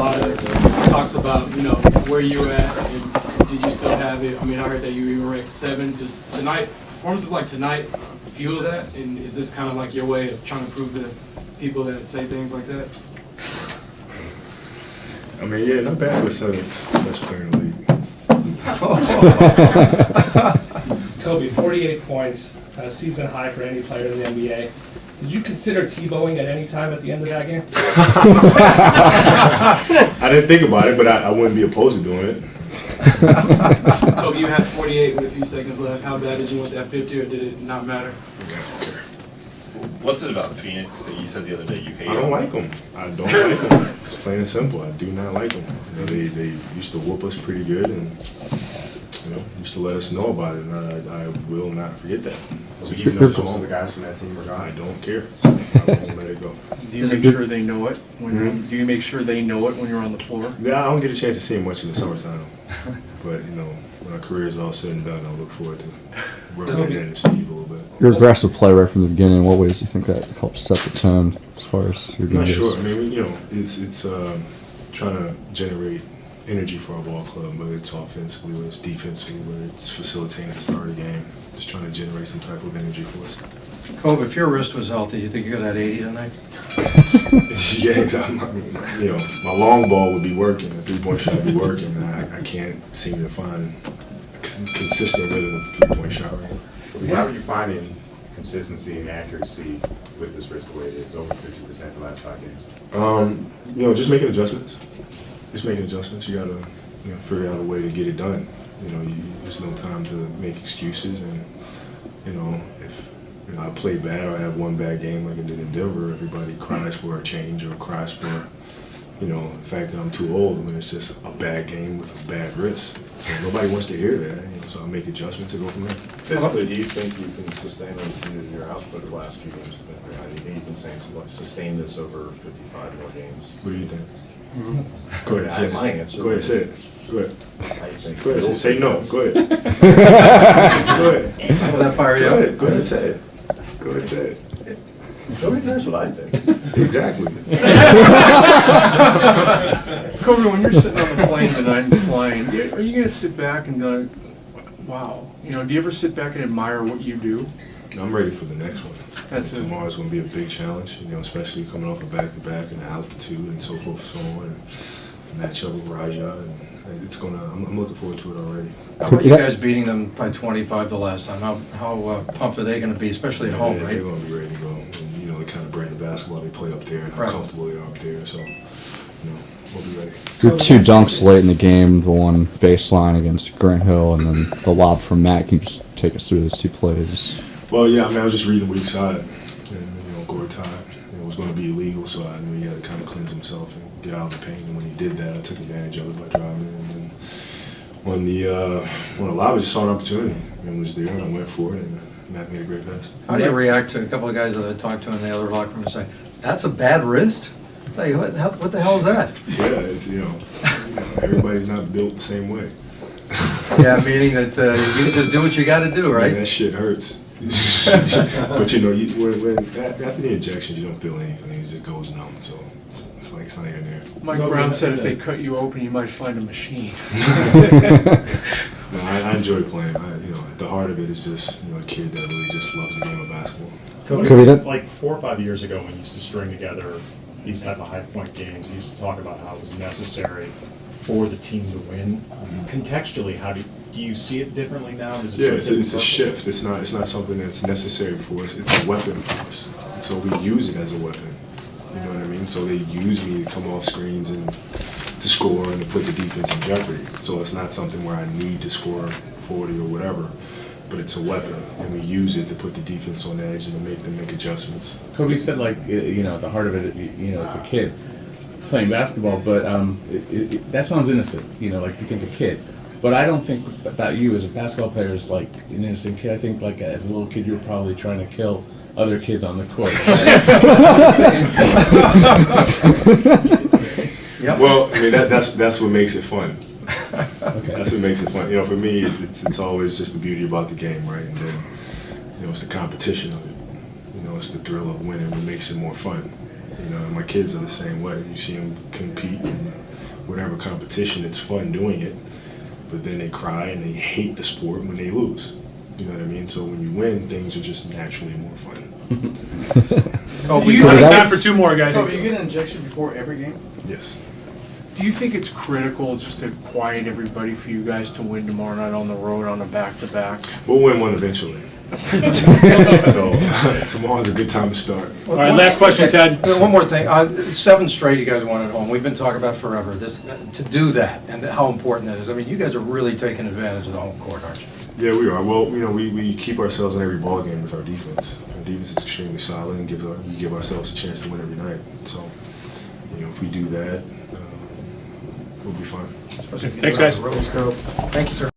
lot of talks about, where you at, and did you still have it? I mean, I heard that you even ranked 7. Just tonight, performances like tonight fuel that, and is this kind of like your way of trying to prove to people that say things like that? I mean, yeah, not bad with 7th best player in the league. Kobe, 48 points, a season high for any player in the NBA. Did you consider Tebowing at any time at the end of that game? I didn't think about it, but I wouldn't be opposed to doing it. Kobe, you had 48 with a few seconds left. How bad did you want that 50, or did it not matter? What's it about Phoenix that you said the other day you hate? I don't like them. I don't like them. It's plain and simple. I do not like them. They used to whoop us pretty good, and used to let us know about it, and I will not forget that. So even though most of the guys from that team are gone, I don't care. I won't let it go. Do you make sure they know it when do you make sure they know it when you're on the floor? Yeah, I don't get a chance to see him much in the summertime. But when our career is all said and done, I'll look forward to rubbing it in Steve a little bit. You're an aggressive player right from the beginning. In what ways do you think that helps set the tone as far as your game I'm not goes? sure. I mean, it's trying to generate energy for our ball club, whether it's offensively, whether it's defensively, whether it's facilitating the start of the game. Just trying to generate some type of energy for us. Kobe, if your wrist was healthy, you think you could have 80 tonight? Yeah, exactly. My long ball would be working, the three-point shot would be working. I can't seem to find consistent rhythm with the three-point shot right now. how are you finding consistency and accuracy with this wrist weight? It's over 50% the last 5 games. Just making adjustments. Just making adjustments. You gotta figure out a way to get it done. There's no time to make excuses, and if I play bad or I have one bad game like I did in Denver, everybody cries for a change or cries for the fact that I'm too old when it's just a bad game with a bad wrist. So nobody wants to hear that. So I make adjustments to go from there. Physically, do you think you can sustain your output the last few games? Do you think you can sustain this over 55 more games? What do you think? Go ahead, say it. My answer. Go ahead, say it. Go ahead. How you think? Go ahead, say no. Go ahead. Go ahead. Will that fire you Go up? ahead. Go ahead, say it. Go ahead, say it. Nobody cares what I think. Exactly. Kobe, when you're sitting on the plane tonight and flying, are you going to sit back and go, wow? Do you ever sit back and admire what you do? I'm ready for the next one. Tomorrow's going to be a big challenge, especially coming off a back-to-back and the altitude and so forth and so on, and match up with Raja. And I'm looking forward to it already. How about you guys beating them by 25 the last time? How pumped are they going to be, especially at home, right? They're going to be ready to go. And, the kind of brand of basketball they play up there and how comfortable they are up there. So, we'll be ready. Your 2 dunks late in the game, the one baseline against Grant Hill, and then the lob from Matt. Can you just take us through those 2 plays? Well, yeah, I was just reading the weak side, and Gortat, it was going to be illegal, so I knew he had to kind of cleanse himself and get out of the paint. And when he did that, I took advantage of it by driving it. And then when the lob, I just saw an opportunity and was there, and I went for it, and Matt made a great pass. How do you react to a couple of guys that I talked to in the other locker room and say, "That's a bad wrist"? I tell you, what the hell is that? Yeah, it's everybody's not built the same way. Yeah, meaning that you just do what you got to do, right? Man, that shit hurts. But when after the injections, you don't feel anything. It just goes numb. So it's like it's not even there. Mike Brown said if they cut you open, you might find a machine. No, I enjoy playing. At the heart of it is just a kid that really just loves the game of basketball. Kobe, like 4 or 5 years ago when you used to string together these type of high-point games, you used to talk about how it was necessary for the team to win. Contextually, how do you see it differently now? Is it it's a shift. It's not something that's necessary for us. It's a weapon for us. So we use it as a weapon. You know what I mean? So they use me to come off screens and to score and to put the defense in jeopardy. So it's not something where I need to score 40 or whatever, but it's a weapon, and we use it to put the defense on edge and to make them make adjustments. Kobe said, at the heart of it, it's a kid playing basketball, but that sounds innocent, like you think a kid. But I don't think about you as a basketball player as like an innocent kid. I think as a little kid you were probably trying to kill other kids on the court. Yep. Well, that's what makes it fun. Okay. That's what makes it fun. For me, it's always just the beauty about the game, right? And then, it's the competition of it. It's the thrill of winning what makes it more fun. And my kids are the same way. You see them compete, and whatever competition, it's fun doing it. But then they cry and they hate the sport when they lose. You know what I mean? So when you win, things are just naturally more fun. Kobe, You Well, have that time for was- 2 more, guys. Kobe, you get an injection before every game? Yes. do you think it's critical just to quiet everybody for you guys to win tomorrow night on the road on a back-to-back? We'll win one eventually. So tomorrow's a good time to start. All right, last question, Ted. One more thing, 7 straight you guys won at home, we've been talking about forever, this, to do that, and how important that is. I mean, you guys are really taking advantage of the home court, aren't you? Yeah, we are. Well, you know, we keep ourselves in every ball game with our defense. Our defense is extremely solid, and we give ourselves a chance to win every night. So, you know, if we do that, we'll be fine. Especially if you Thanks, do it on guys. the road. Thank you, sir.